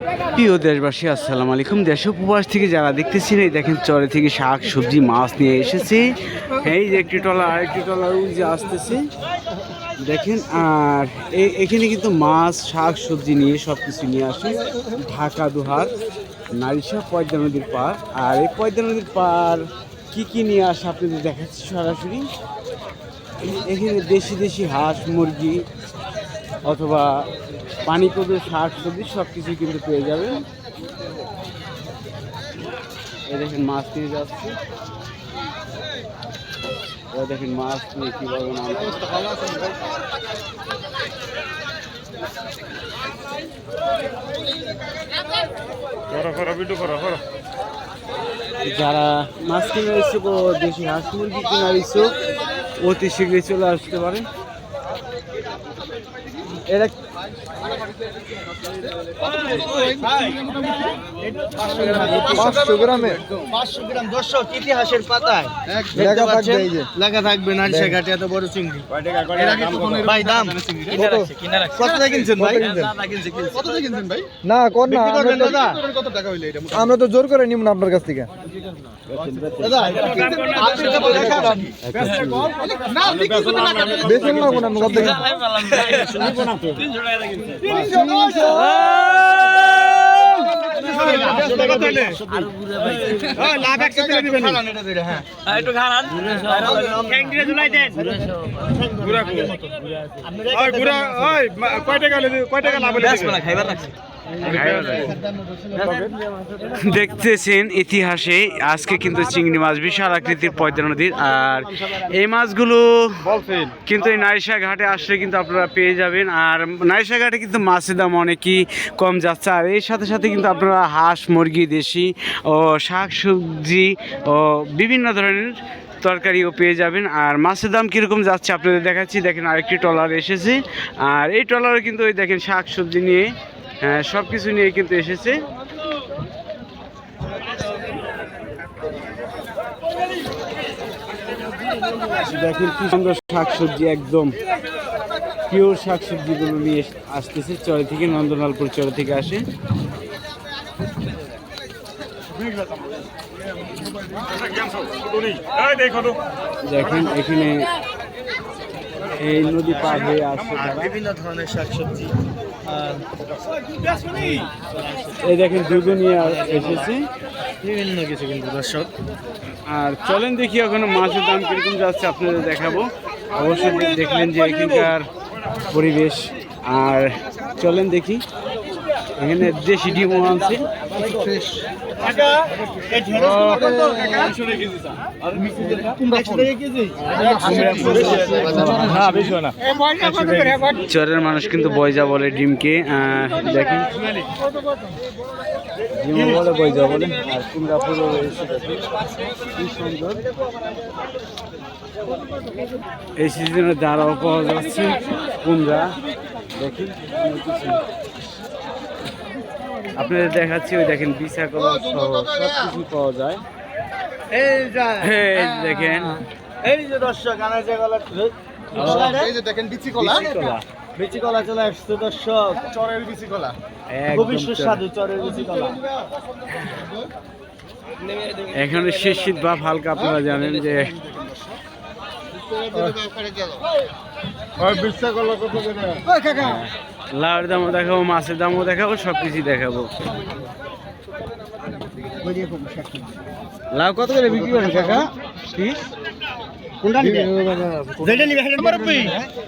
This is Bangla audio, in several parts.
প্রিয় দেশবাসী, আসসালামু আলাইকুম। দেশ উপবাস থেকে যারা দেখতেছেন, এই দেখেন চরে থেকে শাক সবজি মাছ নিয়ে এসেছে। এই যে একটি ট্রলার আরেকটি ট্রলার ওই যে আসতেছে দেখেন। আর এখানে কিন্তু মাছ শাক সবজি নিয়ে সব কিছু নিয়ে আসে ঢাকা দুহার নারিশা পয়দা নদীর পার। আর এই পয়দা নদীর পার কি কি নিয়ে আসে আপনাদের দেখাচ্ছি সরাসরি। এখানে দেশি দেশি হাঁস মুরগি অথবা পানিপদ শাক সবজি সব কিছুই কিন্তু পেয়ে যাবেন। এই দেখেন মাছ নিয়ে যাচ্ছে, দেখেন মাছ নিয়ে কীভাবে যারা মাছ কিনে ইচ্ছুক ও দেশি হাঁস মুরগি কেনার ইচ্ছুক অতি শীঘ্রই চলে আসতে পারে। এরা 500 গ্রামে 500 গ্রাম দর্শক ইতিহাসের পাতায় লেখা থাকবে নারিশা ঘাটে এত বড় চিংড়ি। ভাই দাম কত টাকা কিনছেন ভাই? কত টাকা কিনছেন ভাই? না কোন না কত টাকা হইলো এটা? আমরা তো জোর করে নিব না আপনার কাছ থেকে দাদা না বেচেন না কোন আমরা কত টাকা দেখতেছেন ইতিহাসে আজকে কিন্তু চিংড়ি মাছ বিশাল আকৃতির পয়দা নদীর। আর এই মাছগুলো কিন্তু এই নারিশা ঘাটে আসলে কিন্তু আপনারা পেয়ে যাবেন। আর নারিশা ঘাটে কিন্তু মাছের দাম অনেকই কম যাচ্ছে। আর এর সাথে সাথে কিন্তু আপনারা হাঁস মুরগি দেশি ও শাক সবজি ও বিভিন্ন ধরনের তরকারিও পেয়ে যাবেন। আর মাছের দাম কীরকম যাচ্ছে আপনাদের দেখাচ্ছি। দেখেন আরেকটি ট্রলার এসেছে। আর এই ট্রলারে কিন্তু ওই দেখেন শাক সবজি নিয়ে সব কিছু নিয়ে কিন্তু এসেছে। দেখেন কি সুন্দর শাকসবজি, একদম পিওর শাকসবজিগুলো নিয়ে আসতেছে চরে থেকে, নন্দলালপুর চরে থেকে আসে। দেখেন এখানে এই নদী পার হয়ে আসছে বিভিন্ন ধরনের শাকসবজি। আর এই দেখেন দুধও নিয়ে এসেছে বিভিন্ন কিছু কিন্তু দর্শক। আর চলেন দেখি ওখানে মাছের দাম কিরকম যাচ্ছে আপনাদের দেখাবো। অবশ্যই দেখলেন যে এখানকার পরিবেশ। আর চলেন দেখি, এখানে দেশি ডিমও আছে। চরের মানুষ কিন্তু বয়জা বলে ডিমকে। দেখেন ডিমও বলে বয়জা বলে। আর কুমড়া ফুলও রয়েছে, কি সুন্দর। এই সিজনে দাঁড়াও পাওয়া যাচ্ছে কুমড়া। দেখেন আপনাদের দেখাচ্ছি, ওই দেখেন বিছা কলা সহ সব কিছু পাওয়া যায়। দেখেন এই যে দর্শক আনাজে কলা, এই যে দেখেন বিচি কলা, বিচি কলা চলে আসছে দর্শক। চরের বিচি কলা খুবই সুস্বাদু, চরের বিচি কলা। এখানে শীত ভাব হালকা, আপনারা জানেন যে লাউয়ের দামও দেখাবো, মাছের দামও দেখাবো, সব কিছুই দেখাবো। লাউ কত করে বিক্রি করেন কাকা? কোনটা নিবে? যেটা নিবে সেটা মারবি।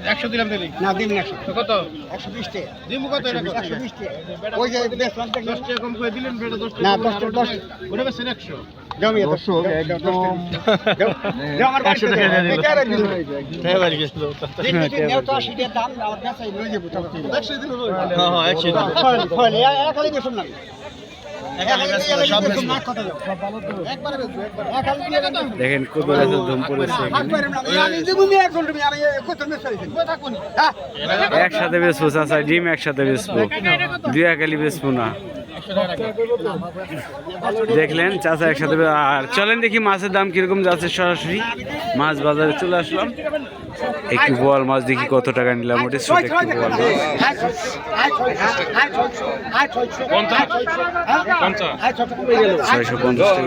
100 দিলাম দিবি না, দিবি 100 কত? 120 টাকা দিমু। কত এটা? 120 টাকা। ওই যে 10 টাকা কম করে দিলেন বেটা। 10 টাকা না, 10 ওটা বেচেন 100 দাম। এ 100 একদম দাম আমার 100 টাকা দিয়ে দিল। এটা দিল হ্যাঁ বাড়ি গেছিল। দেখি নেও তো 80 টাকা দাম আমার কাছে লই যাব। 100 দিল। হ্যাঁ হ্যাঁ 100 দিল। ফলে একালি বেচুন না, দেখেন কত গাছের ধুম পড়েছে। একসাথে বেসবো চাচা, ডিম একসাথে বেসবো, দুই একালি বেসবো না। দেখলেন চাচা একসাথে। আর চলেন দেখি মাছের দাম কিরকম যাচ্ছে। সরাসরি মাছ বাজারে চলে আসলাম। একটু বোয়াল মাছ দেখি কত টাকা নিলাম, ওটা ছোট একটু বোয়াল মাছ। 650 টাকা।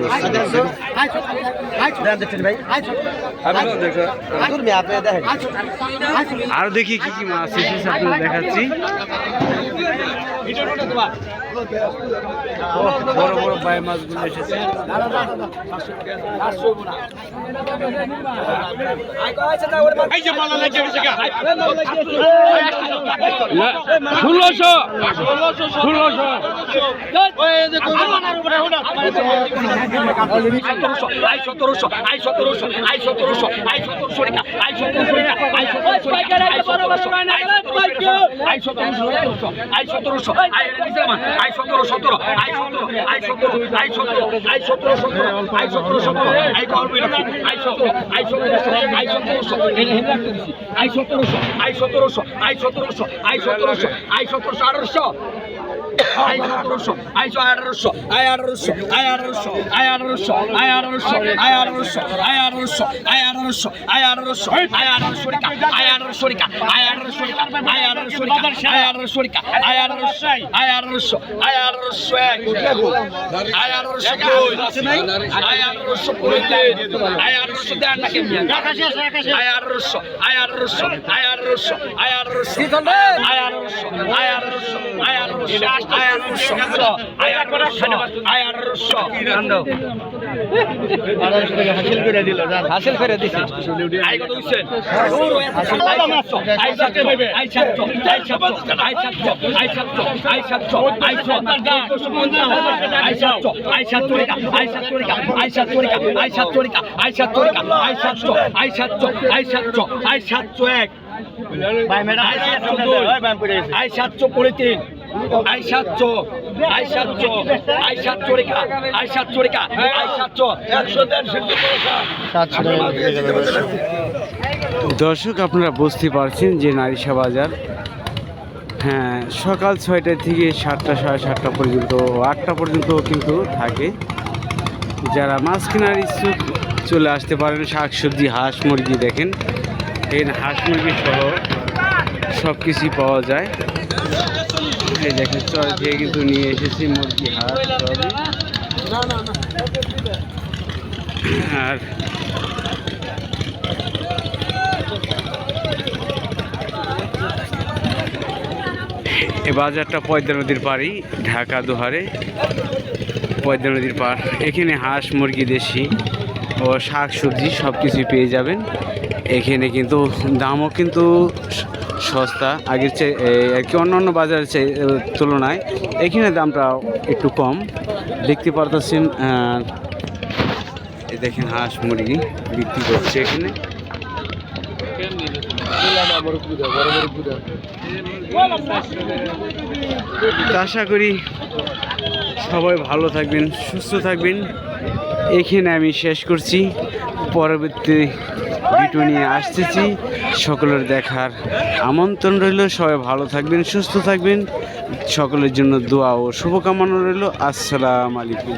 আর দেখি কি কি মাছ এসেছে আপনাদের দেখাচ্ছি। বড় বড় বাই মাছগুলো এসেছে। হাসিল করে দিছি আই কত হইছেন ভাই ম্যাডাম আই 700 পড়ে 3 I 700 I 700 I 700 Rekha I 700 Rekha I 700 দর্শক আপনারা বুঝতে পারছেন যে নারিশা বাজার হ্যাঁ সকাল 6টা থেকে 7টা 7:30 পর্যন্ত 8টা পর্যন্ত কিন্তু থাকে। যারা মাছ কেনার ইচ্ছুক চলে আসতে পারেন। শাকসবজি, হাঁস মুরগি দেখেন, এই হাঁস মুরগি সহ সব কিছুই পাওয়া যায়। এই দেখেন চর থেকে কিন্তু নিয়ে এসেছি মুরগি, হাঁস সবই। আর এই বাজারটা পদ্মা নদীর পাড়ি, ঢাকা দোহারে পদ্মা নদীর পাড়। এখানে হাঁস মুরগি, দেশি ও শাক সবজি সব কিছুই পেয়ে যাবেন। এখানে কিন্তু দামও কিন্তু সস্তা, আগের চেয়ে আর কি অন্য বাজারের চেয়ে তুলনায় এখানে দামটা একটু কম দেখতে পারতেছেন। এই দেখেন হাঁস মুরগি বিক্রি করছে এখানে। আশা করি সবাই ভালো থাকবেন, সুস্থ থাকবেন। এখানে আমি শেষ করছি, পরবর্তী ভিডিও নিয়ে আসতেছি। সকলের দেখার আমন্ত্রণ রইল। সবাই ভালো থাকবেন, সুস্থ থাকবেন। সকলের জন্য দোয়া ও শুভকামনা রইল। আসসালামু আলাইকুম।